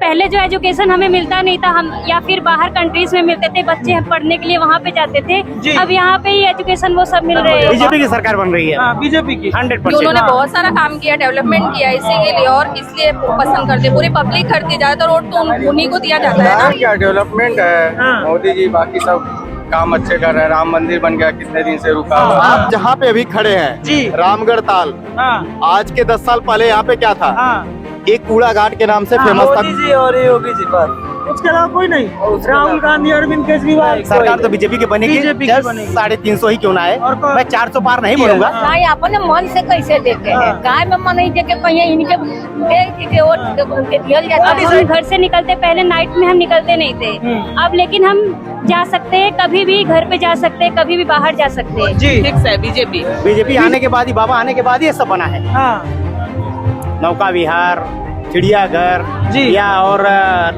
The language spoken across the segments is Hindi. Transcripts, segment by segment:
पहले जो एजुकेशन हमें मिलता नहीं था, हम या फिर बाहर कंट्रीज में मिलते थे, बच्चे हम पढ़ने के लिए वहाँ पे जाते थे। अब यहाँ पे ही एजुकेशन वो सब मिल रहे हैं। बीजेपी की सरकार बन रही है, बीजेपी की 100%। उन्होंने बहुत सारा काम किया, डेवलपमेंट किया इसी के लिए, और इसलिए पसंद करते, पूरी पब्लिक करती है, ज्यादातर वोट तो उन्हीं को दिया जाता है ना। क्या डेवलपमें है मोदी जी, बाकी सब काम अच्छे कर रहे हैं। राम मंदिर बन गया, कितने दिन से रुका हुआ। आप जहाँ पे अभी खड़े हैं जी, रामगढ़ ताल, आज के 10 साल पहले यहाँ पे क्या था? एक कूड़ा घाट के नाम से फेमस था। मोदी जी और योगी जी पर, उसके अलावा कोई नहीं। राहुल गांधी, अरविंद केजरीवाल, सरकार तो बीजेपी की बनेगी, 350 ही क्यों ना है। मैं 400 पार नहीं बोलूंगा। गाय अपने मन से कैसे देते हैं, गाय में मन नहीं देके कहीं इनके वोट दियल जाता है। हम घर से निकलते पहले नाइट में हम निकलते नहीं थे, अब लेकिन हम जा सकते हैं, कभी भी घर पे जा सकते हैं, कभी भी बाहर जा सकते हैं। जी फिक्स है बीजेपी। बीजेपी आने के बाद ही, बाबा आने के बाद ही ये सब बना है। नौका विहार, चिड़ियाघर या और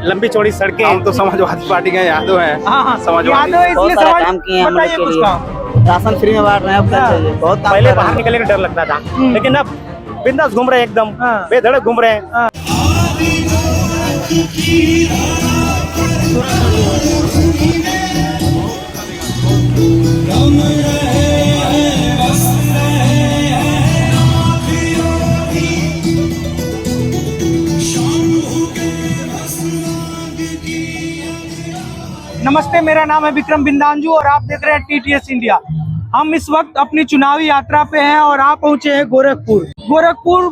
लंबी चौड़ी सड़कें। हम तो समाजवादी पार्टी के यादव हैं। समाजवादी इसलिए काम किए हम लोग के लिए। राशन फ्री में बांट रहे हैं, बहुत पहले बाहर निकलने का डर लगता था, लेकिन अब बिंदास घूम रहे हैं, एकदम बेधड़क घूम रहे हैं। नमस्ते, मेरा नाम है विक्रम बिंदांजू और आप देख रहे हैं TTS इंडिया। हम इस वक्त अपनी चुनावी यात्रा पे हैं और आप पहुंचे हैं गोरखपुर। गोरखपुर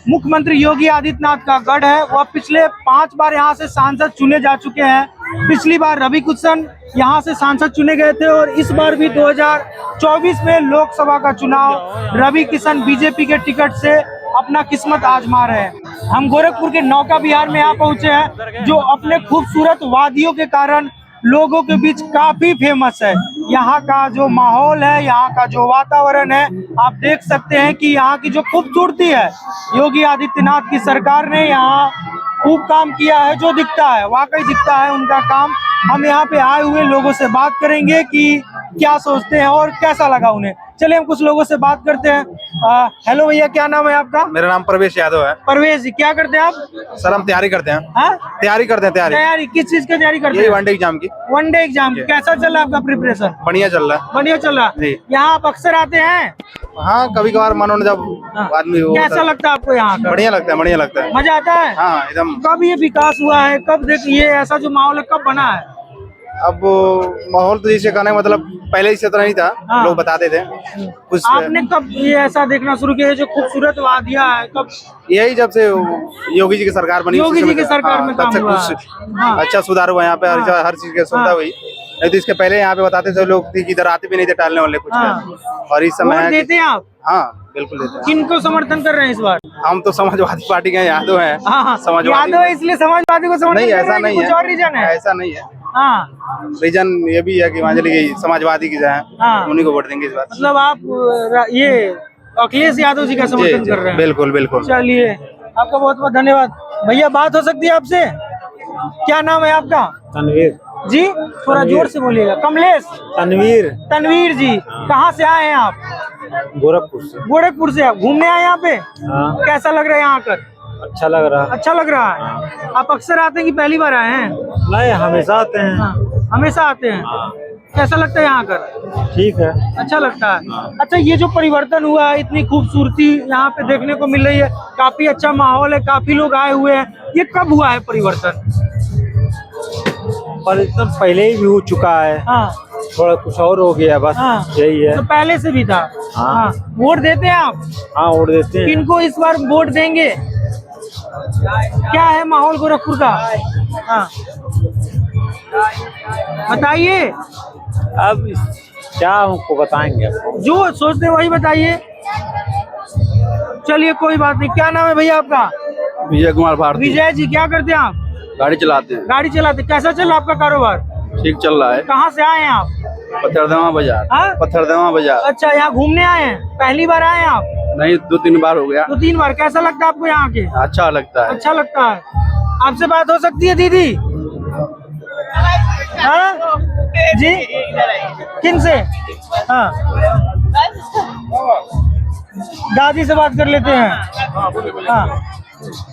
मुख्यमंत्री योगी आदित्यनाथ का गढ़ है। वह पिछले 5 बार यहाँ से सांसद चुने जा चुके हैं। पिछली बार रवि किशन यहाँ से सांसद चुने गए थे और इस बार भी 2024 में लोकसभा का चुनाव रवि किशन बीजेपी के टिकट से अपना किस्मत आजमा रहे हैं। हम गोरखपुर के नौका विहार में यहाँ पहुंचे हैं, जो अपने खूबसूरत वादियों के कारण लोगों के बीच काफी फेमस है। यहाँ का जो माहौल है, यहाँ का जो वातावरण है, आप देख सकते हैं कि यहाँ की जो खूबसूरती है, योगी आदित्यनाथ की सरकार ने यहाँ खूब काम किया है। जो दिखता है वाकई दिखता है उनका काम। हम यहाँ पे आए हुए लोगों से बात करेंगे कि क्या सोचते हैं और कैसा लगा उन्हें। चलिए हम कुछ लोगों से बात करते हैं। हेलो भैया, क्या नाम है आपका? मेरा नाम प्रवेश यादव है। परवेश जी, क्या करते हैं आप? सर हम तैयारी करते हैं। तैयारी करते हैं। तैयारी किस चीज की तैयारी करते हैं? वनडे एग्जाम की। वनडे एग्जाम की। कैसा चल रहा है आपका प्रिपरेशन? बढ़िया चल रहा है। बढ़िया चल रहा है। यहाँ आप अक्सर आते हैं? हाँ, कभी कभार मानो जब आदमी हो। कैसा लगता है आपको यहाँ का? बढ़िया लगता है, बढ़िया लगता है। मजा आता है? हाँ एकदम। कब ये विकास हुआ है, कब देखिए ऐसा जो माहौल है कब बना है? अब माहौल तो जैसे कहने मतलब पहले से तो नहीं था। लोग बताते थे कुछ। आपने कब ये ऐसा देखना शुरू किया, जो खूबसूरत वादियाँ है, कब? यही जब से योगी जी की सरकार बनी, योगी जी की सरकार में तब से काम हुआ कुछ अच्छा सुधार हुआ यहाँ पे। हर चीज की सुविधा हुई। नहीं तो इसके पहले यहाँ पे बताते थे लोग कि इधर आते भी नहीं थे टालने वाले कुछ का। और इस समय देते हैं आप? हाँ बिल्कुल देते हैं। किनको समर्थन कर रहे हैं इस बार? हम तो समाजवादी पार्टी के यादव हैं। समाजवादी यादव है इसलिए समाजवादी को समर्थन नहीं, कर रहे ऐसा हैं? नहीं कुछ और रीजन है? ऐसा नहीं है। रीजन ये भी है कि मांझली की समाजवादी की जो है उन्हीं को वोट देंगे इस बार। मतलब आप ये अखिलेश यादव जी का समर्थन कर रहे हैं? बिल्कुल बिल्कुल। चलिए, आपका बहुत बहुत धन्यवाद। भैया, बात हो सकती है आपसे? क्या नाम है आपका? तनवीर जी, थोड़ा जोर से बोलिएगा। कमलेश? तनवीर जी, कहाँ से आए हैं आप? गोरखपुर से। गोरखपुर से आप घूमने आए यहाँ पे? कैसा लग रहा है यहाँ आकर? अच्छा लग रहा है। अच्छा लग रहा है। आप अक्सर आते हैं कि पहली बार आए हैं? नहीं, हमेशा आते हैं। हमेशा आते हैं। कैसा लगता है यहाँ आकर? ठीक है, अच्छा लगता है। अच्छा, ये जो परिवर्तन हुआ है, इतनी खूबसूरती यहाँ पे देखने को मिल रही है, काफी अच्छा माहौल है, काफी लोग आए हुए हैं, ये कब हुआ है परिवर्तन? परिवर्तन पहले ही भी हो चुका है। थोड़ा कुछ और हो गया, बस यही है। तो पहले से भी था। वोट देते हैं आप? हाँ, वोट देते हैं। किनको इस बार वोट देंगे? क्या है माहौल गोरखपुर का? बताइए। अब क्या हमको बताएंगे? जो सोचते हैं वही बताइए। चलिए, कोई बात नहीं। क्या नाम है भैया आपका? विजय कुमार भारती। विजय जी, क्या करते हैं आप? गाड़ी चलाते हैं। गाड़ी चलाते। कैसा चल रहा है आपका कारोबार? ठीक चल रहा है। कहाँ से आए हैं आप? पत्थरदमा बाजार। पत्थरदमा बाजार। अच्छा, यहाँ घूमने आए हैं? पहली बार आए हैं आप? नहीं, 2-3 बार हो गया। 2-3 बार। कैसा लगता है आपको यहाँ के? अच्छा लगता है। अच्छा लगता है। आपसे बात हो सकती है दीदी? हाँ जी, किन से? हाँ, दादी से बात कर लेते हैं। हाँ,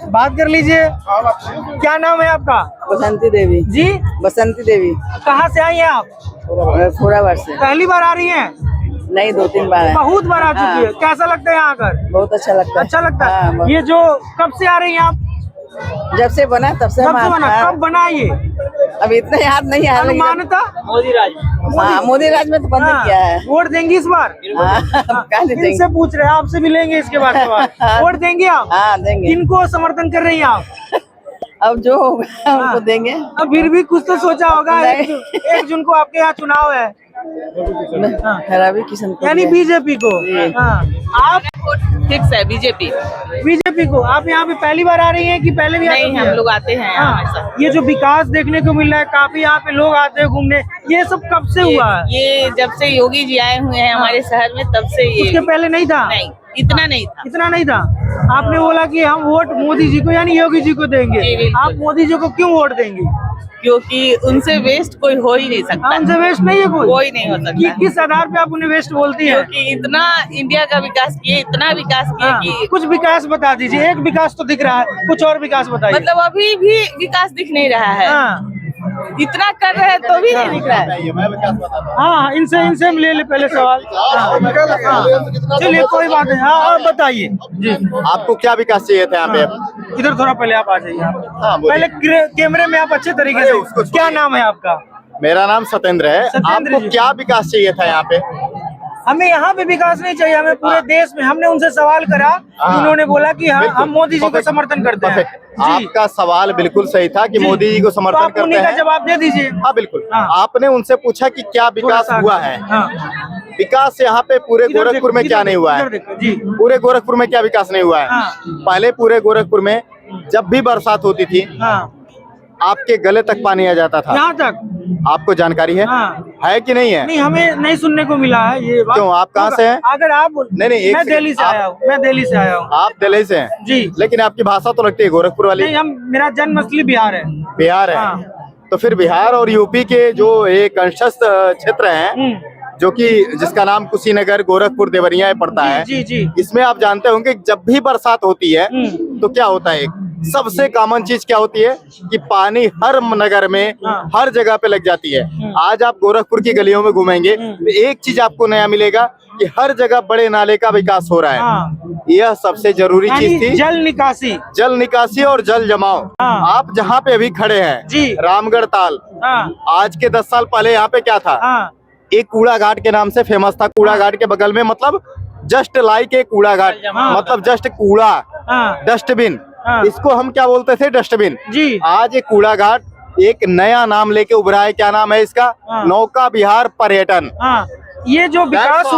बात कर लीजिए। क्या नाम है आपका? बसंती देवी। जी, बसंती देवी। कहाँ से आई हैं आप? फुराबाद से। पहली बार आ रही हैं? नहीं, 2-3 बार है। बहुत बार आ चुकी है। कैसा लगता है यहाँ आकर? बहुत अच्छा लगता है। अच्छा लगता है। हाँ, ये जो कब से आ रही हैं आप? जब से बना तब से कब से बना? हाँ, कब बना ये? अभी इतना याद नहीं है। अनुमानता मोदी राज में तो बंद किया है। वोट देंगी इस बार? हाँ, कहाँ नहीं देंगे। इनसे पूछ रहे हैं, आपसे भी लेंगे इसके बाद सवाल। वोट देंगे आप? हाँ, देंगे। किनको समर्थन कर रही हैं आप? अब जो होगा उनको देंगे। अब फिर भी कुछ तो सोचा होगा। 1 जून को आपके यहाँ चुनाव है, रवि किशन को यानी दिया। बीजेपी को। हाँ, आप फिक्स है बीजेपी। बीजेपी को। आप यहाँ पे पहली बार आ रही हैं कि पहले भी? नहीं, हम लोग आते हैं यहाँ हमेशा। ये जो विकास देखने को मिल रहा है, काफी यहाँ पे लोग आते हैं घूमने, ये सब कब से हुआ है? ये जब से योगी जी आए हुए हैं हमारे शहर में तब से ये। उसके पहले नहीं था? नहीं, इतना नहीं था। इतना नहीं था। आपने बोला कि हम वोट मोदी जी को यानी योगी जी को देंगे। जी, बिल्कुल। आप मोदी जी को क्यों वोट देंगे? क्योंकि उनसे वेस्ट कोई हो ही नहीं सकता। उनसे वेस्ट नहीं है कोई नहीं हो सकता। किस आधार पे आप उन्हें वेस्ट बोलती हैं? क्योंकि इतना इंडिया का विकास किए, इतना विकास किए हाँ, कि कुछ विकास बता दीजिए। एक विकास तो दिख रहा है, कुछ और विकास बताइए। मतलब अभी भी विकास दिख नहीं रहा है। हाँ इतना कर रहे हैं तो भी नहीं दिख रहा है। हाँ, इनसे ले ले पहले सवाल। चलिए कोई बात नहीं। हाँ, आप बताइए जी। आपको क्या विकास चाहिए था यहाँ पे? इधर थोड़ा पहले आप आ जाइए। हाँ, बोलिए। पहले कैमरे में आप अच्छे तरीके से। क्या नाम है आपका? मेरा नाम सत्येंद्र है। सत्येंद्र आपको जी। क्या विकास चाहिए था यहाँ पे? हमें यहाँ पे विकास नहीं चाहिए, हमें पूरे देश में। हमने उनसे सवाल करा, उन्होंने बोला कि हाँ, हम मोदी जी को समर्थन करते हैं। जी, आपका सवाल बिल्कुल सही था कि जी। मोदी जी को तो समर्थन आप करते उन्हीं का हैं। जवाब दे दीजिए। हाँ बिल्कुल। हाँ। आपने उनसे पूछा कि क्या विकास थोड़ा सा हुआ है। हाँ। विकास यहाँ पे पूरे इधर गोरखपुर में देखो, क्या नहीं हुआ इधर है? देखो, जी। पूरे गोरखपुर में क्या विकास नहीं हुआ है? हाँ। पहले पूरे गोरखपुर में जब भी बरसात होती थी हाँ, आपके गले तक पानी आ जाता था। यहाँ तक? आपको जानकारी है? हाँ। है कि नहीं है? नहीं, हमें नहीं सुनने को मिला है ये बात। क्यों, आप कहाँ से हैं? अगर आप नहीं, एक मैं सेकंड। दिल्ली से आया हूँ। मैं दिल्ली से आया हूँ। आप दिल्ली से हैं? जी। लेकिन आपकी भाषा तो लगती है गोरखपुर वाली। नहीं, मेरा जन्म असली बिहार है। बिहार है। हाँ। तो फिर बिहार और यूपी के जो एक अंशस्थ क्षेत्र हैं, जो कि जिसका नाम कुशीनगर, गोरखपुर, देवरिया पड़ता है। जी जी। इसमें आप जानते होंगे जब भी बरसात होती है तो क्या होता है? सबसे कॉमन चीज क्या होती है कि पानी हर नगर में हर जगह पे लग जाती है। आज आप गोरखपुर की गलियों में घूमेंगे तो एक चीज आपको नया मिलेगा कि हर जगह बड़े नाले का विकास हो रहा है। हाँ। यह सबसे जरूरी चीज थी। जल निकासी। जल निकासी और जल जमाव। हाँ। आप जहाँ पे अभी खड़े हैं जी। रामगढ़ ताल, हाँ। आज के 10 साल पहले यहाँ पे क्या था? हाँ। एक कूड़ा घाट के नाम से फेमस था। कूड़ा घाट के बगल में, मतलब जस्ट लाइक एक कूड़ा घाट, मतलब जस्ट कूड़ा, हाँ। डस्टबिन। हाँ। इसको हम क्या बोलते थे? डस्टबिन। जी। आज एक कूड़ा घाट एक नया नाम लेके उभरा है। क्या नाम है इसका? हाँ। नौका विहार पर्यटन। हाँ, ये जो विकास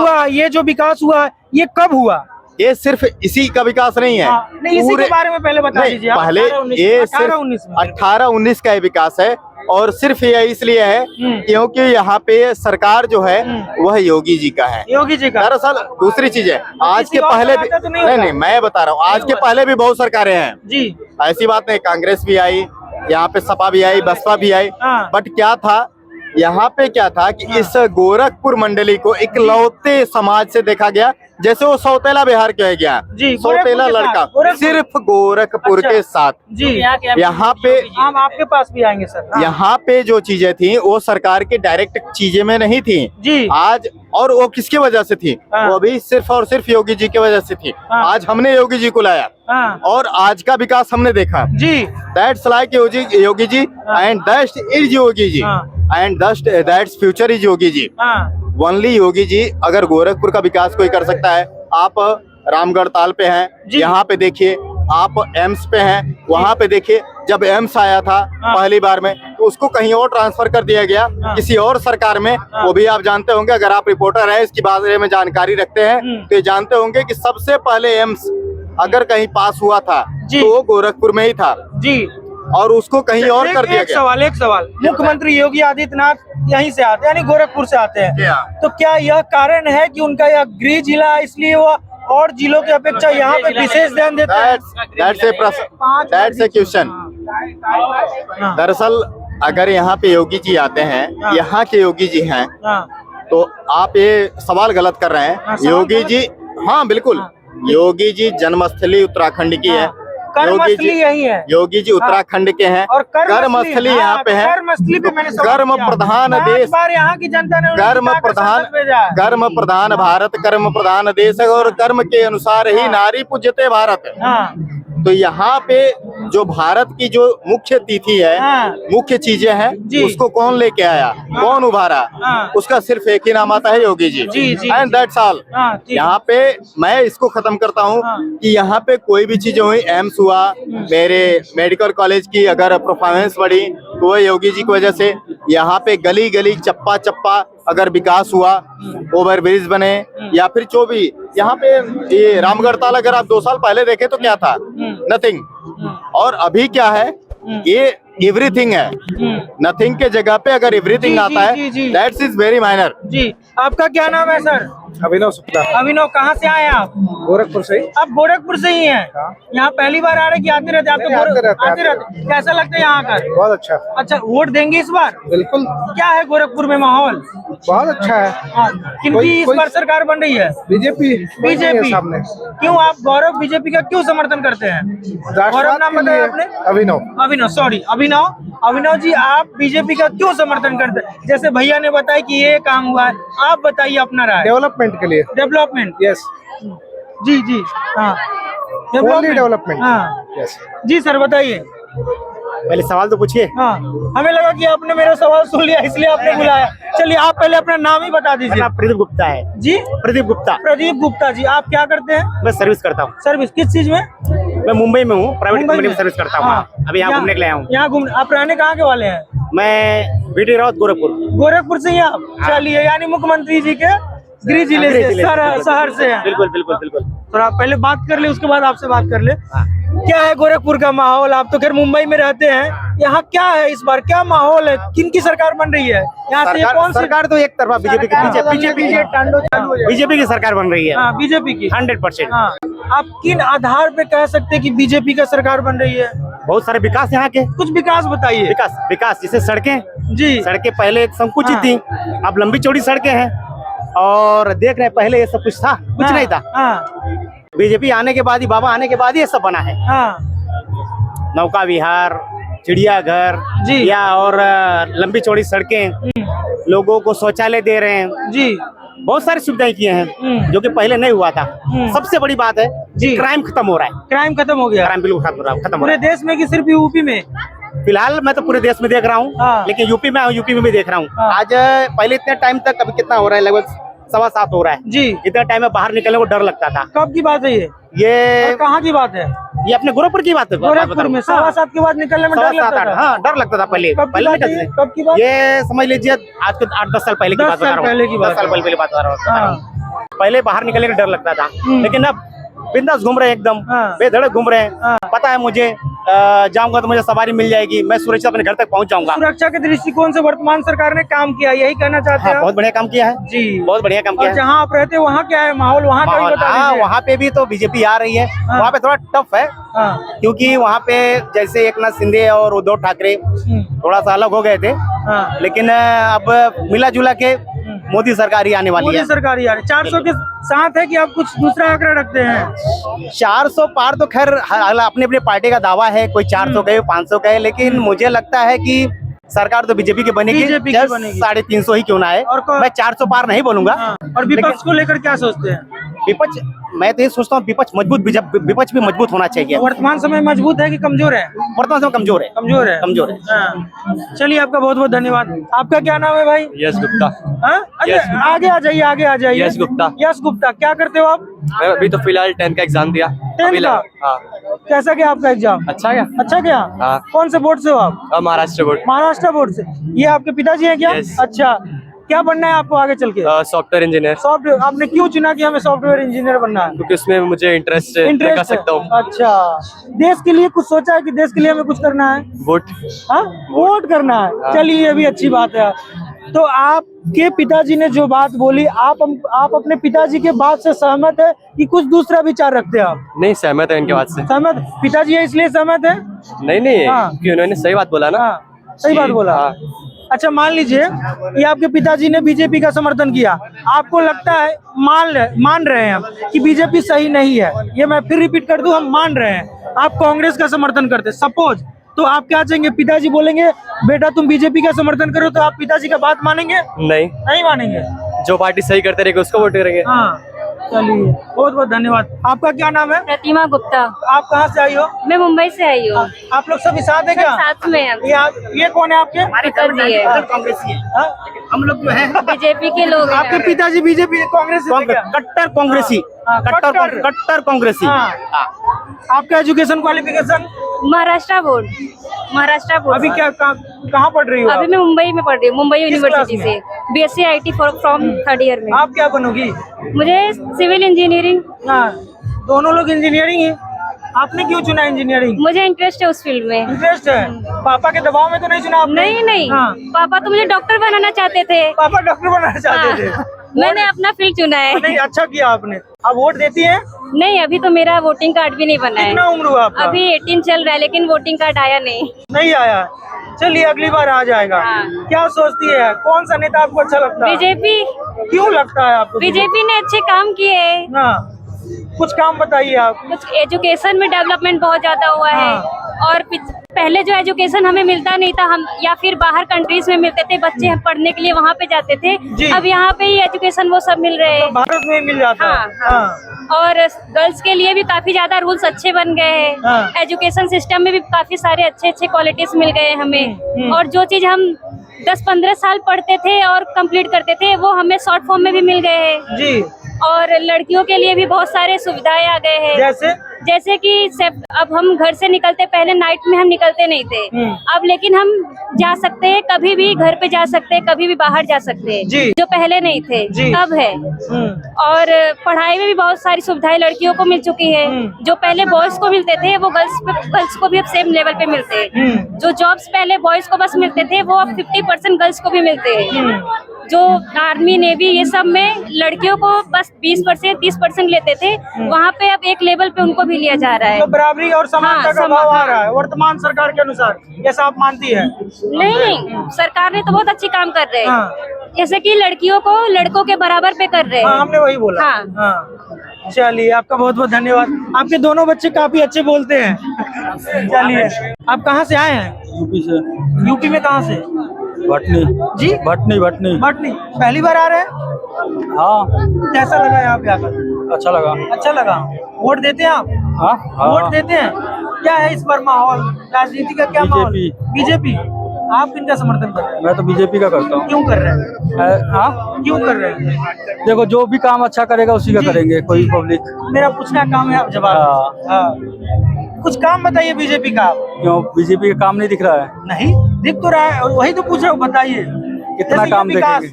हुआ, ये कब हुआ? ये सिर्फ इसी का विकास नहीं है। हाँ, नहीं, इसी के बारे में पहले बता नहीं, दीजिए आप। पहले ये सिर्फ 18-19 का ये विकास है। और सिर्फ ये इसलिए है क्योंकि यहाँ पे सरकार जो है वह योगी जी का है। योगी जी का। दरअसल दूसरी चीज है, आज के पहले भी तो नहीं, मैं बता रहा हूँ, आज के पहले भी बहुत सरकारें हैं जी। ऐसी बात नहीं। कांग्रेस भी आई, यहाँ पे सपा भी आई, बसपा भी आई। हाँ। बट क्या था यहाँ पे, क्या था कि इस गोरखपुर मंडली को इकलौते समाज से देखा गया, जैसे वो सौतेला बिहार कहा गया। जी, सौतेला लड़का सिर्फ गोरखपुर के साथ। जी। यहाँ पे हम आपके पास भी आएंगे सर। हाँ। यहाँ पे जो चीजें थी वो सरकार के डायरेक्ट चीजें में नहीं थी जी। आज, और वो किसकी वजह से थी? हाँ। वो भी सिर्फ और सिर्फ योगी जी की वजह से थी। हाँ। आज हमने योगी जी को लाया हाँ। और आज का विकास हमने देखा। जी। That's like Yogi ji and that's is Yogi ji and that's future is Yogi ji. Only Yogi ji. अगर गोरखपुर का विकास कोई कर सकता है, आप रामगढ़ ताल पे हैं, यहाँ पे देखिए, आप एम्स पे हैं, वहाँ पे देखिए। जब एम्स आया था पहली बार में तो उसको कहीं और ट्रांसफर कर दिया गया, किसी और सरकार में। वो भी आप जानते होंगे, अगर आप रिपोर्टर हैं, इसकी बारे में जानकारी रखते हैं तो ये जानते होंगे कि सबसे पहले एम्स अगर कहीं पास हुआ था तो वो गोरखपुर में ही था जी। और उसको कहीं और कर दिया गया। एक सवाल। मुख्यमंत्री योगी आदित्यनाथ यहीं से आते हैं, यानी गोरखपुर से आते हैं। तो क्या यह कारण है कि उनका यह गृह जिला है, इसलिए वो और जिलों की अपेक्षा यहाँ पे विशेष ध्यान देते हैं? That's a question। दरअसल अगर यहाँ पे योगी जी आते हैं, यहाँ के योगी जी हैं, तो आप ये सवाल गलत कर रहे हैं। योगी जी, हाँ बिल्कुल, योगी जी जन्मस्थली उत्तराखंड की है। कर्मस्थली यही है। योगी जी उत्तराखंड के हैं और कर्मस्थली यहाँ पे है। कर्मस्थली पे मैंने सवाल कर्म किया। प्रधान 5 देश, बार यहाँ की जनता ने उन्हें कर्म जिताकर प्रधान, संसद भेजा है। कर्म प्रधान भारत, कर्म प्रधान देश है और कर्म के अनुसार ही नारी पूज्यते भारत। हाँ तो यहाँ पे जो भारत की जो मुख्य तिथि है, हाँ। मुख्य चीजें हैं, जी। उसको कौन लेके आया, कौन उभारा, हाँ। उसका सिर्फ एक ही नाम आता है योगी जी। जी, जी, एंड दैट्स ऑल। हाँ, ठीक। यहाँ पे मैं इसको खत्म करता हूँ हाँ। कि यहाँ पे कोई भी चीजें हुई, एम्स हुआ, मेरे मेडिकल कॉलेज की अगर परफॉर्मेंस बढ़ी तो वो योगी जी की वजह से। यहाँ पे गली गली चप्पा चप्पा अगर विकास हुआ, ओवर ब्रिज बने या फिर जो भी यहाँ पे ये रामगढ़ ताल अगर आप 2 साल पहले देखे तो क्या था, नथिंग। और अभी क्या है, ये एवरीथिंग है। नथिंग के जगह पे अगर एवरीथिंग जी, आता जी, है, जी। That's is very minor. जी, आपका क्या नाम है सर? अभिनव शुक्ला, अभिनव, कहाँ से आए आप? गोरखपुर से। आप गोरखपुर से ही हैं? यहाँ पहली बार आ रहे कि आते रहते? आप तो आते रहते। कैसा लगता है यहाँ का? बहुत अच्छा, अच्छा, वोट देंगे इस बार? बिल्कुल क्या है गोरखपुर में माहौल? बहुत अच्छा है। हाँ, किनकी इस बार सरकार बन रही है? BJP BJP. क्यों आप गौरव बीजेपी का क्यों समर्थन करते हैं? गौरव नाम बताया आपने? अभिनव। अभिनव, सॉरी अभिनव जी, आप बीजेपी का क्यों समर्थन करते हैं? जैसे भैया ने बताया कि ये काम हुआ है, आप बताइए अपना राय। डेवलपमेंट के लिए। Development, yes. जी जी, हाँ, डेवलपमेंट। हाँ यस। जी सर, बताइए। पहले सवाल तो पूछिए। हाँ, हमें लगा कि आपने मेरा सवाल सुन लिया इसलिए आपने बुलाया। चलिए, आप पहले अपना नाम ही बता दीजिए। मेरा प्रदीप गुप्ता है जी, प्रदीप गुप्ता। प्रदीप गुप्ता जी, आप क्या करते हैं? मैं सर्विस करता हूँ। सर्विस किस चीज में? मैं मुंबई में हूँ, प्राइवेट मुंबई कंपनी में? में सर्विस करता हूँ। हाँ। हाँ, अभी यहाँ घूमने के लिए आया हूँ। यहाँ घूमने? आप रहने कहाँ के वाले हैं? मैं बीटी रावत, गोरखपुर। गोरखपुर से ही आप? चलिए, यानी मुख्यमंत्री जी के गृह जिले से, शहर से हैं। बिल्कुल बिल्कुल बिल्कुल। तो आप पहले बात कर ले, उसके बाद आपसे बात कर ले। क्या है गोरखपुर का माहौल? आप तो खैर मुंबई में रहते हैं, यहाँ क्या है इस बार, क्या माहौल है? किन की सरकार बन रही है यहाँ से? कौन सी सरकार तो एक तरफा बीजेपी के बीजेपी की सरकार बन रही है। हाँ, बीजेपी की 100%। हाँ, आप किन आधार पे कह सकते हैं कि बीजेपी का सरकार बन रही है? बहुत सारे विकास यहाँ के। कुछ विकास बताइए। विकास जैसे सड़कें जी, सड़कें पहले संकुचित हाँ। थी, अब लंबी चौड़ी सड़कें हैं। और देख रहे पहले ये सब कुछ था, कुछ नहीं था। बीजेपी आने के बाद ही, बाबा आने के बाद ही ये सब बना है। नौका विहार, चिड़ियाघर जी, या और लंबी चौड़ी सड़कें, लोगों को शौचालय दे रहे हैं जी, बहुत सारी सुविधाएं किए हैं जो कि पहले नहीं हुआ था। सबसे बड़ी बात है जी, क्राइम खत्म हो रहा है। क्राइम खत्म हो गया? क्राइम बिल्कुल खत्म हो रहा पूरे है। देश में कि सिर्फ यूपी में? फिलहाल मैं तो पूरे देश में देख रहा हूँ। हाँ। लेकिन यूपी में भी देख रहा हूँ। हाँ। आज पहले इतने टाइम तक, अभी कितना हो रहा है, लगभग 7:15 हो रहा है जी। इतना टाइम में बाहर निकलने को डर लगता था। कब की बात है ये? ये कहाँ की बात है? ये अपने गोरखपुर की बात है। गोरखपुर में 7:15 के बाद निकलने में डर लगता था? हाँ, डर लगता था पहले। कब की बात है ये? कब की बात? ये समझ लीजिए आज के 8-10 साल पहले की बात बता रहा हूँ। 10 साल पहले बात बता रहा हूँ। पहले बाहर निकलने का डर लगता था, लेकिन अब बिंदास घूम रहे हैं, एकदम बेधड़क घूम रहे हैं। पता है मुझे, जाऊंगा तो मुझे सवारी मिल जाएगी, मैं सुरक्षित अपने घर तक पहुंच जाऊंगा। सुरक्षा के दृष्टिकोण से वर्तमान सरकार ने काम किया, यही कहना चाहते हैं? बहुत बढ़िया काम किया है जी, बहुत बढ़िया काम किया है। जहाँ आप रहते हैं वहाँ क्या है माहौल? वहाँ का भी बता दीजिए। वहाँ पे भी तो बीजेपी आ रही है। वहाँ पे थोड़ा टफ है, क्योंकि वहाँ पे जैसे एकनाथ शिंदे और उद्धव ठाकरे थोड़ा सा अलग हो गए थे, लेकिन अब मिला जुला के मोदी सरकार ही आने वाली है। मोदी सरकार ही आ रही है। 400 के साथ है कि आप कुछ दूसरा आंकड़ा रखते हैं? 400 पार तो खैर अपनी अपनी पार्टी का दावा है, कोई 400 कहे 500 कहे, लेकिन मुझे लगता है कि सरकार तो बीजेपी की बनेगी। 350 ही क्यों ना है, मैं 400 पार नहीं बोलूंगा। और विपक्ष को लेकर क्या सोचते हैं? विपक्ष, मैं तो ये सोचता हूँ विपक्ष भी मजबूत होना चाहिए। वर्तमान समय मजबूत है कि कमजोर है? वर्तमान समय कमजोर है। कमजोर है। चलिए, आपका बहुत बहुत धन्यवाद। आपका क्या नाम है भाई? यश गुप्ता। आगे आ जाइए। यश गुप्ता। यश गुप्ता, क्या करते हो आप? मैं अभी तो फिलहाल 10th का एग्जाम दिया। 10th का? हाँ। कैसा गया आपका एग्जाम? अच्छा गया। अच्छा गया? हाँ। कौन से बोर्ड से हो आप? महाराष्ट्र बोर्ड। महाराष्ट्र बोर्ड से। ये आपके पिताजी हैं क्या? Yes. अच्छा, क्या बनना है आपको आगे चल के? Software engineer. सॉफ्टवेयर। आपने क्यों चुना कि हमें सॉफ्टवेयर इंजीनियर बनना है? क्योंकि उसमें मुझे इंटरेस्ट कर सकता हूँ। अच्छा, देश के लिए कुछ सोचा है कि देश के लिए हमें कुछ करना है? वोट। हाँ, वोट करना है। चलिए, ये भी अच्छी बात है। तो आपके पिताजी ने जो बात बोली, आप अपने पिताजी के बात से सहमत है कि कुछ दूसरा विचार रखते हैं आप? नहीं, सहमत है इनके बात से। सहमत? पिताजी है इसलिए सहमत है? नहीं, हाँ। क्योंकि उन्होंने सही बात बोला ना। सही बात बोला। अच्छा मान लीजिए ये आपके पिताजी ने बीजेपी का समर्थन किया, आपको लगता है मान रहे हैं हम कि बीजेपी सही नहीं है, ये मैं फिर रिपीट कर दूं, हम मान रहे हैं, आप कांग्रेस का समर्थन करते सपोज, तो आप क्या चाहेंगे? पिताजी बोलेंगे बेटा तुम बीजेपी का समर्थन करो, तो आप पिताजी का बात मानेंगे? नहीं मानेंगे। जो पार्टी सही करते रहेगी उसको वोट करेंगे। हाँ चलिए बहुत बहुत धन्यवाद। आपका क्या नाम है? प्रतिमा गुप्ता। आप कहाँ से आई हो? मैं मुंबई से आई हूँ। आप लोग सब साथ है क्या? साथ में ये कौन है आपके? पिताजी है। कांग्रेसी है, हम लोग जो है बीजेपी के लोग हैं। आपके पिताजी बीजेपी कांग्रेस से थे क्या? कट्टर कांग्रेसी, कट्टर कांग्रेसी। आपका एजुकेशन क्वालिफिकेशन? महाराष्ट्र बोर्ड। अभी क्या कहाँ पढ़ रही हो? अभी मैं मुंबई में पढ़ रही हूँ, मुंबई यूनिवर्सिटी से BSc IT from 3rd year में। आप क्या बनोगी? मुझे सिविल इंजीनियरिंग। हाँ दोनों लोग इंजीनियरिंग है, आपने क्यों चुना इंजीनियरिंग? मुझे इंटरेस्ट है उस फील्ड में। इंटरेस्ट है? पापा के दबाव में तो नहीं चुना आपने? नहीं हाँ। पापा तो मुझे डॉक्टर बनाना चाहते थे। पापा डॉक्टर बनाना चाहते थे? मैंने अपना फील्ड चुना है। नहीं अच्छा किया आपने। आप वोट देती हैं? नहीं अभी तो मेरा वोटिंग कार्ड भी नहीं बना है। कितना उम्र हुआ आपका? अभी 18 चल रहा है, लेकिन वोटिंग कार्ड आया नहीं आया। चलिए अगली बार आ जाएगा। क्या सोचती है कौन सा नेता आपको अच्छा लगता है? बीजेपी। क्यों लगता है आपको? बीजेपी ने अच्छे काम किए। हाँ कुछ काम बताइए आप। कुछ एजुकेशन में डेवलपमेंट बहुत ज्यादा हुआ है, और पहले जो एजुकेशन हमें मिलता नहीं था, हम या फिर बाहर कंट्रीज में मिलते थे, बच्चे पढ़ने के लिए वहाँ पे जाते थे, अब यहाँ पे ही एजुकेशन वो सब मिल रहे हैं। तो भारत में मिल जाता है। हाँ। और गर्ल्स के लिए भी काफी ज्यादा रूल्स अच्छे बन गए हैं। एजुकेशन सिस्टम में भी काफी सारे अच्छे अच्छे क्वालिटीज मिल गए हमें, और जो चीज हम 10-15 साल पढ़ते थे और कंप्लीट करते थे वो हमें शॉर्ट फॉर्म में भी मिल गए हैं जी। और लड़कियों के लिए भी बहुत सारे सुविधाएं आ गए हैं, जैसे कि अब हम घर से निकलते, पहले नाइट में हम निकलते नहीं थे, अब लेकिन हम जा सकते हैं, कभी भी घर पे जा सकते हैं, कभी भी बाहर जा सकते हैं, जो पहले नहीं थे अब है। और पढ़ाई में भी बहुत सारी सुविधाएं लड़कियों को मिल चुकी है, जो पहले बॉयज को मिलते थे वो गर्ल्स को भी अब सेम लेवल पे मिलते हैं। जो जॉब्स पहले बॉयज को बस मिलते थे वो अब 50% गर्ल्स को भी मिलते हैं। जो आर्मी नेवी ये सब में लड़कियों को बस 20% 30% लेते थे, वहाँ पे अब एक लेवल पे उनको भी लिया जा रहा है। तो बराबरी और समानता का भाव आ रहा है वर्तमान सरकार के अनुसार, ऐसा आप मानती है? नहीं, सरकार ने तो बहुत अच्छी काम कर रहे हैं, जैसे कि लड़कियों को लड़कों के बराबर पे कर रहे हैं। हमने वही बोला। हाँ। चलिए आपका बहुत बहुत धन्यवाद। आपके दोनों बच्चे काफी अच्छे बोलते हैं। चलिए आप कहाँ से आए हैं? यूपी से। यूपी में कहाँ से? भटनी जी। भटनी। पहली बार आ रहे हैं? हाँ। कैसा लगा यहाँ पे आकर? अच्छा लगा। वोट देते हैं आप? हाँ। वोट देते हैं। क्या है इस बार माहौल, राजनीति का क्या माहौल? बीजेपी। आप किनका समर्थन कर रहे हैं? मैं तो बीजेपी का करता हूँ। क्यों कर रहे हैं? हाँ क्यों कर रहे हैं? देखो जो भी काम अच्छा करेगा उसी का करेंगे, कोई पब्लिक। मेरा पूछना काम है, आप जवाब। हाँ। कुछ काम बताइए बीजेपी का। क्यों बीजेपी का काम नहीं दिख रहा है? नहीं दिख तो रहा है, वही तो पूछ रहा हूँ, बताइए कितना काम देखेंगे?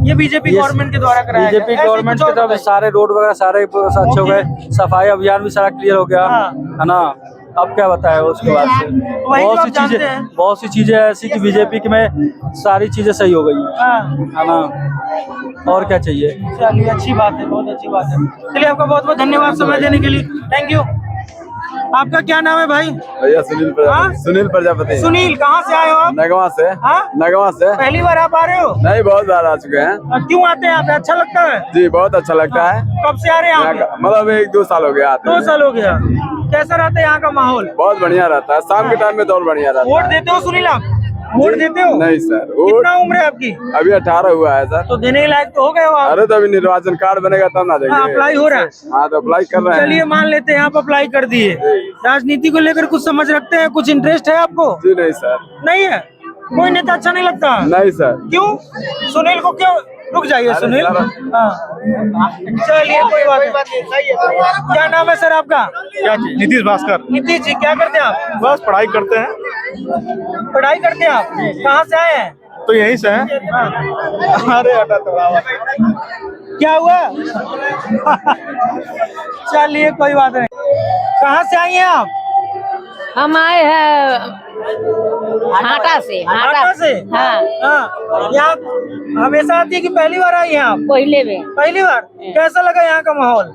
ये बीजेपी गवर्नमेंट के द्वारा कराया बीजेपी गवर्नमेंट की तरफ सारे रोड वगैरह सारे अच्छे हो गए, सफाई अभियान भी सारा क्लियर हो गया है ना। अब क्या बताया उसके बाद से बहुत सी चीजें ऐसी कि बीजेपी में सारी चीजें सही हो गई है ना, और क्या चाहिए। चलिए अच्छी बात है, बहुत अच्छी बात है। चलिए आपका बहुत बहुत धन्यवाद समय देने के लिए, थैंक यू। आपका क्या नाम है भाई? भैया सुनील प्रजापति। सुनील प्रजापति। सुनील कहाँ से आए हो आप? नगवा से। नगवा से। पहली बार आप आ रहे हो? नहीं बहुत बार आ चुके हैं। क्यों आते हैं आप? अच्छा लगता है? जी बहुत अच्छा लगता है। कब से आ रहे हैं आप? मतलब 1-2 साल हो गया आते। 2 साल हो गया। कैसा रहता है यहाँ का माहौल? बहुत बढ़िया रहता है, शाम के टाइम में तो और बढ़िया रहता है। वोट देते हो सुनील आप? वोट देते हो? नहीं सर। कितना उम्र है आपकी? अभी 18 हुआ है सर। तो देने के लायक तो हो गए हो आप? अरे तो अभी निर्वाचन कार्ड बनेगा तब ना देंगे। अप्लाई हो रहा है? हाँ तो अप्लाई कर रहे हैं। चलिए मान लेते हैं आप अप्लाई कर दिए। राजनीति को लेकर कुछ समझ रखते हैं, कुछ इंटरेस्ट है आपको? जी नहीं सर। नहीं है? कोई नेता अच्छा नहीं लगता? नहीं सर। क्यों? सुनील को क्यों? रुक जाइए सुनील। चलिए कोई बात नहीं। क्या नाम है सर आपका? क्या जी? नीतीश भास्कर। नीतीश जी क्या करते हैं आप? बस पढ़ाई करते हैं। पढ़ाई करते हैं आप? कहाँ से आए हैं? तो यहीं से हैं। अरे हटा तो क्या हुआ? चलिए कोई बात नहीं। कहाँ से आई हैं आप? हम आए हैं हाटा से हाटा से? हाँ। यहाँ हमेशा आती है कि पहली बार आई हैं आप? पहले में पहली बार। कैसा लगा यहाँ का माहौल?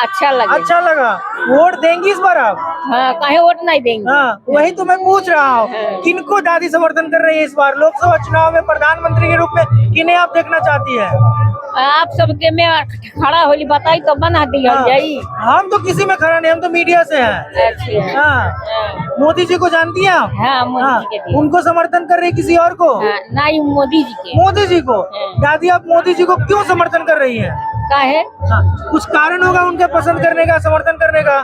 अच्छा लगे। अच्छा लगा। वोट देंगी इस बार आप? हाँ, काहे वोट नहीं देंगे? हाँ, वही तो मैं पूछ रहा हूँ, किनको दादी समर्थन कर रही है इस बार लोकसभा चुनाव में? प्रधानमंत्री के रूप में किन्हें आप देखना चाहती है? आप सबके में खड़ा होली बताई तो बना दिया जाई। हम तो किसी में खड़ा नहीं, हम तो मीडिया से हैं। हाँ। मोदी जी को जानती हैं आप? हाँ, मोदी जी के। उनको समर्थन कर रही किसी और को? नहीं, मोदी जी के। मोदी जी को। दादी आप मोदी जी को क्यों समर्थन कर रही हैं? काहे? कुछ कारण होगा उनके पसंद करने का, समर्थन करने का?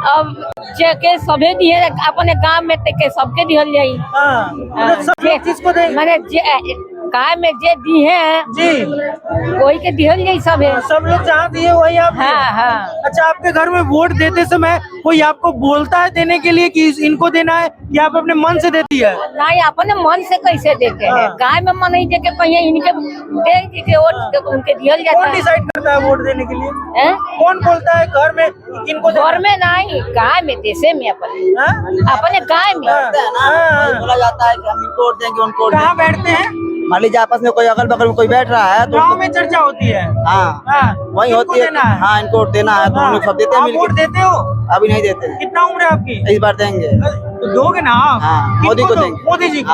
अब के सभे दिए अपने गांव में के सबके दिहल जाई। सब लोग किसको देंगे? मैंने काय में जे दी है जी, वही के दिहल जाई सब है। सब लोग जहाँ दिए वही आप? हाँ हाँ। अच्छा, आपके घर में वोट देते समय कोई आपको बोलता है देने के लिए कि इनको देना है, या आप अपने मन से देती है? नहीं, अपने मन से कैसे देते हैं? गाय में मन नहीं देके कहीं इनके दे के वोट उनके दिहल जाता है। कौन डिसाइड करता है वोट देने के लिए? कौन बोलता है घर में किनको? घर में नहीं, गाय में, देशे में, अपने गाय में बोला जाता है कि हम इनको वोट देंगे, उनको वोट कहाँ बैठते हैं? मान लीजिए आपस में कोई अगल बगल में कोई बैठ रहा है तो गाँव में चर्चा होती है। हाँ, वही होती है। हाँ, इनको वोट देना है तो हम लोग सब देते हैं। वोट देते हो? अभी नहीं देते। कितना उम्र है आपकी? इस बार देंगे। तो दोगे ना आप? हाँ, मोदी को देंगे। मोदी जी को?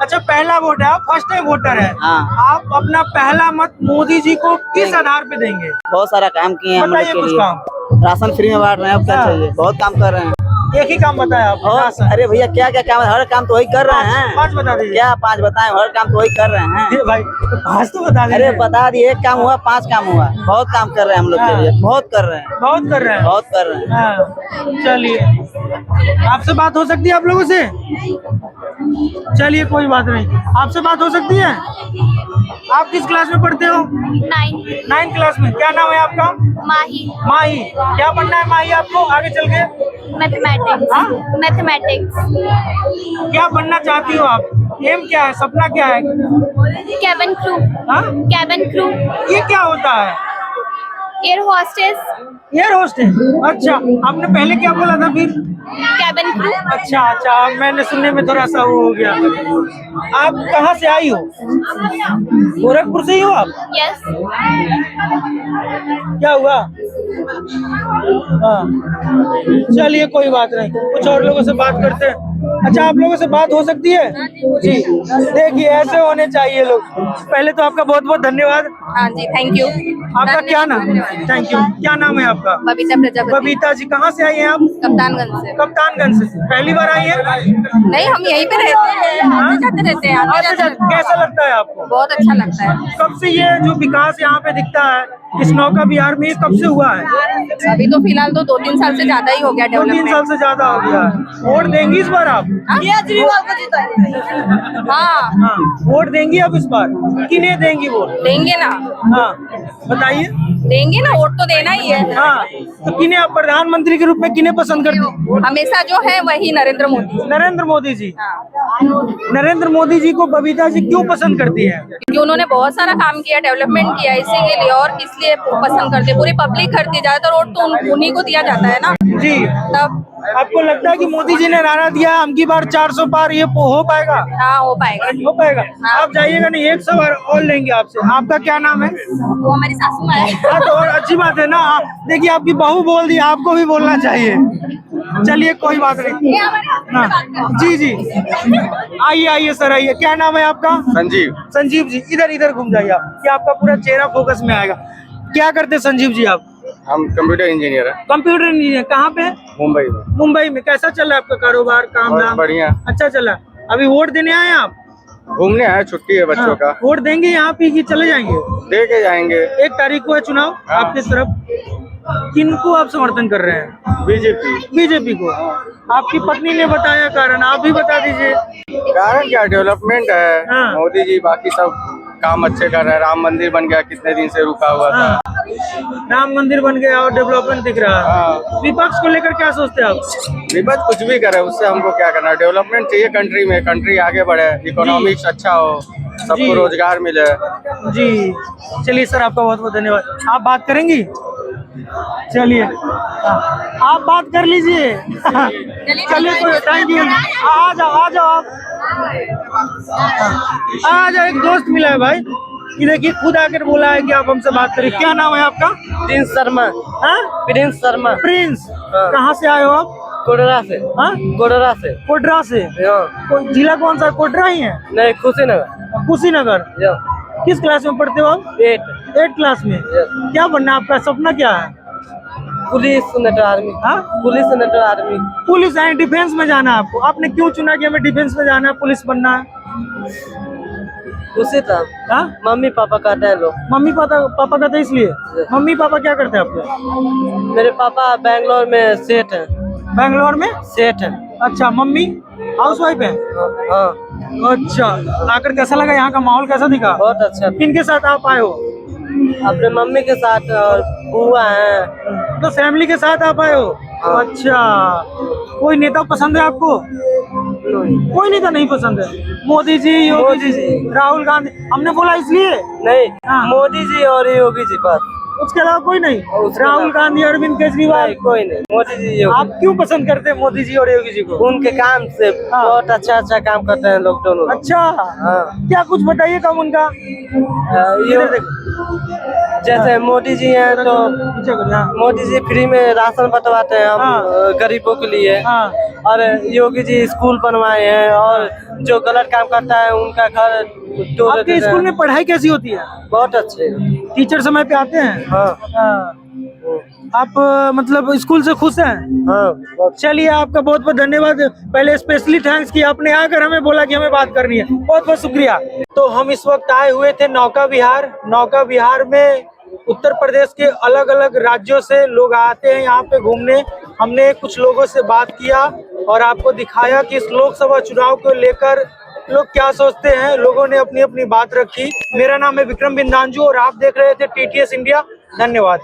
अच्छा, पहला वोट है, आप फर्स्ट टाइम वोटर है। आप अपना पहला मत मोदी जी को किस आधार पे देंगे? बहुत सारा काम किए हैं हम लोग के लिए। राशन फ्री में बांट रहे हैं, अब क्या चाहिए? बहुत काम कर रहे हैं। एक ही काम बताया आप? अरे भैया, क्या क्या काम है? हर काम तो वही कर रहे हैं। 5 बता दीजिए। क्या 5 बताएं? हर काम तो वही कर रहे हैं भाई। 5 तो बता दीजिए। अरे बता दिए, एक काम हुआ, 5 काम हुआ। बहुत काम कर रहे हैं हम लोग के लिए, बहुत कर रहे हैं। बहुत कर रहे हैं? बहुत कर रहे हैं। चलिए, आपसे बात हो सकती है आप लोगों से? चलिए, कोई बात नहीं, आपसे बात हो सकती है। आप किस क्लास में पढ़ते हो? 9th क्लास में। क्या नाम है आपका? माही। माही। क्या बनना है माही आपको आगे चल के? मैथमेटिक्स। क्या बनना चाहती हो आप? एम क्या है, सपना क्या है? Cabin crew. Cabin crew. ये क्या होता है? Air hostess. Air hostess. अच्छा, आपने पहले क्या बोला था फिर? Cabin crew. अच्छा अच्छा, मैंने सुनने में थोड़ा सा वो हो गया। आप कहाँ से आई हो? गोरखपुर से ही हो आप? यस। क्या हुआ? हाँ, चलिए, कोई बात नहीं, कुछ और लोगों से बात करते हैं। अच्छा, आप लोगों से बात हो सकती है? जी, देखिए, ऐसे होने चाहिए लोग। पहले तो आपका बहुत बहुत धन्यवाद। हाँ जी, थैंक यू। आपका क्या नाम? Thank you. क्या नाम है आपका? बबीता प्रजापति। बबीता जी, कहाँ से आई हैं आप? कप्तानगंज से। कप्तानगंज से। पहली बार आई हैं? नहीं, हम यहीं पे रहते हैं, आते जाते रहते हैं। कैसा लगता है आपको? बहुत अच्छा लगता है। कब से ये जो विकास यहाँ पे दिखता है इस नौका विहार में, कब से हुआ है? अभी तो फिलहाल तो 2-3 साल से ज्यादा ही हो गया 2-3 साल से ज्यादा हो गया है। वोट देंगी इस बार आप? केजरीवाल को जिताएंगे। हाँ, वोट देंगी आप इस बार? किन्हें देंगी वोट? देंगे ना। हाँ, बताइए। देंगे ना, वोट तो देना ही है। हाँ, तो किन्हें आप प्रधानमंत्री के रूप में किन्हें पसंद करती हैं? हमेशा जो है वही नरेंद्र मोदी। नरेंद्र मोदी जी। नरेंद्र मोदी जी को बबीता जी क्यों पसंद करती है? क्योंकि उन्होंने बहुत सारा काम किया, डेवलपमेंट किया इसी के लिए, और इसलिए पसंद करते। पूरी पब्लिक करती है, ज्यादातर वोट तो उन्हीं को दिया जाता है ना। जी। तब आपको लगता है कि मोदी जी ने नारा दिया अबकी बार 400 पार, ये हो पाएगा? हाँ, हो पाएगा। हो पाएगा। आप जाइएगा नहीं, 1 सवाल और लेंगे आपसे। आपका क्या नाम है? वो हमारी सासू माँ है। हाँ, तो और अच्छी बात है ना। देखिए, आपकी बहू बोल दी, आपको भी बोलना चाहिए। चलिए, कोई बात नहीं। हाँ, जी जी, आइए आइए सर, आइए। क्या नाम है आपका? संजीव। संजीव जी, इधर इधर घूम जाइए आप, कि आपका पूरा चेहरा फोकस में आएगा। क्या करते हैं संजीव जी आप? हम कंप्यूटर इंजीनियर है। Computer engineer. कहाँ पे? मुंबई में। मुंबई में। कैसा चल रहा है आपका कारोबार, काम धाम? बढ़िया। अच्छा चला। अभी वोट देने आए आप? घूमने आए, छुट्टी है बच्चों का। वोट देंगे यहाँ पे कि चले जाएंगे? दे के जाएंगे। 1 तारीख को है चुनाव। आपकी तरफ किनको आप समर्थन कर रहे हैं? बीजेपी। बीजेपी को। आपकी पत्नी ने बताया कारण, आप भी बता दीजिए। कारण क्या, डेवलपमेंट है। मोदी जी बाकी सब काम अच्छे कर रहे हैं। राम मंदिर बन गया, कितने दिन से रुका हुआ था। राम मंदिर बन गया और डेवलपमेंट दिख रहा है। विपक्ष को लेकर क्या सोचते हैं आप? विपक्ष कुछ भी करे, उससे हमको क्या करना। डेवलपमेंट चाहिए कंट्री में, कंट्री आगे बढ़े, इकोनॉमिक्स अच्छा हो, सबको रोजगार मिले। जी, चलिए सर, आपका बहुत बहुत धन्यवाद। आप बात करेंगी? चलिए आप बात कर लीजिए। चलिए कोई थैंक यू। आ जाओ आप। आ जाओ, एक दोस्त मिला है भाई, ये देखिए खुद आकर बोला है कि आप हमसे बात करें। क्या नाम है आपका? Prince Sharma. Prince Sharma. Prince, कहाँ से आए हो आप? कोडरा से। कोडरा से। कोडरा से? जिला कौन सा? कोडरा ही है? नहीं, कुशीनगर। कुशीनगर। किस क्लास में पढ़ते हो आप? 8 क्लास में। क्या बनना आपका सपना क्या है? Police, senator, army. Police, senator, army. Police and defence में जाना है आपको? आपने क्यों चुना कि हमें डिफेंस में जाना है, पुलिस बनना है? उसी तरह मम्मी पापा कहते हैं लोग। मम्मी पापा कहते हैं इसलिए? मम्मी पापा क्या करते हैं आपके? मेरे पापा बैंगलोर में सेठ है। बैंगलोर में सेठ है। अच्छा, मम्मी हाउस वाइफ है? हाँ। अच्छा, आकर कैसा लगा? यहाँ का माहौल कैसा दिखा? बहुत अच्छा। किनके साथ आप आए हो? अपने मम्मी के साथ और बुआ है। तो फैमिली के साथ आप आए हो? अच्छा, कोई नेता पसंद है आपको? कोई नेता नहीं पसंद है? मोदी जी, योगी जी, राहुल गांधी? हमने बोला इसलिए नहीं, मोदी जी और योगी जी बस, उसके अलावा कोई नहीं? राहुल गांधी, अरविंद केजरीवाल? कोई नहीं, मोदी जी योगी। आप क्यों पसंद करते हैं मोदी जी और योगी जी को? उनके काम से बहुत अच्छा काम करते हैं लोग दोनों। अच्छा, क्या कुछ बताइए कम उनका? जैसे मोदी जी हैं तो मोदी जी फ्री में राशन बंटवाते हैं हम गरीबों के लिए। और योगी जी स्कूल बनवाए हैं, और जो गलत काम करता है उनका घर। आपके स्कूल में पढ़ाई कैसी होती है? बहुत अच्छे। टीचर समय पे आते हैं? हाँ। आप मतलब स्कूल से खुश हैं? हाँ। चलिए, आपका बहुत बहुत धन्यवाद। पहले स्पेशली थैंक्स कि आपने आकर हमें बोला कि हमें बात करनी है। बहुत बहुत शुक्रिया। तो हम इस वक्त आए हुए थे नौका विहार। नौका विहार में उत्तर प्रदेश के अलग अलग राज्यों से लोग आते हैं यहाँ पे घूमने। हमने कुछ लोगों से बात किया और आपको दिखाया कि इस लोकसभा चुनाव को लेकर लोग क्या सोचते हैं। लोगों ने अपनी अपनी बात रखी। मेरा नाम है विक्रम बिंदांजू और आप देख रहे थे TTS इंडिया। धन्यवाद।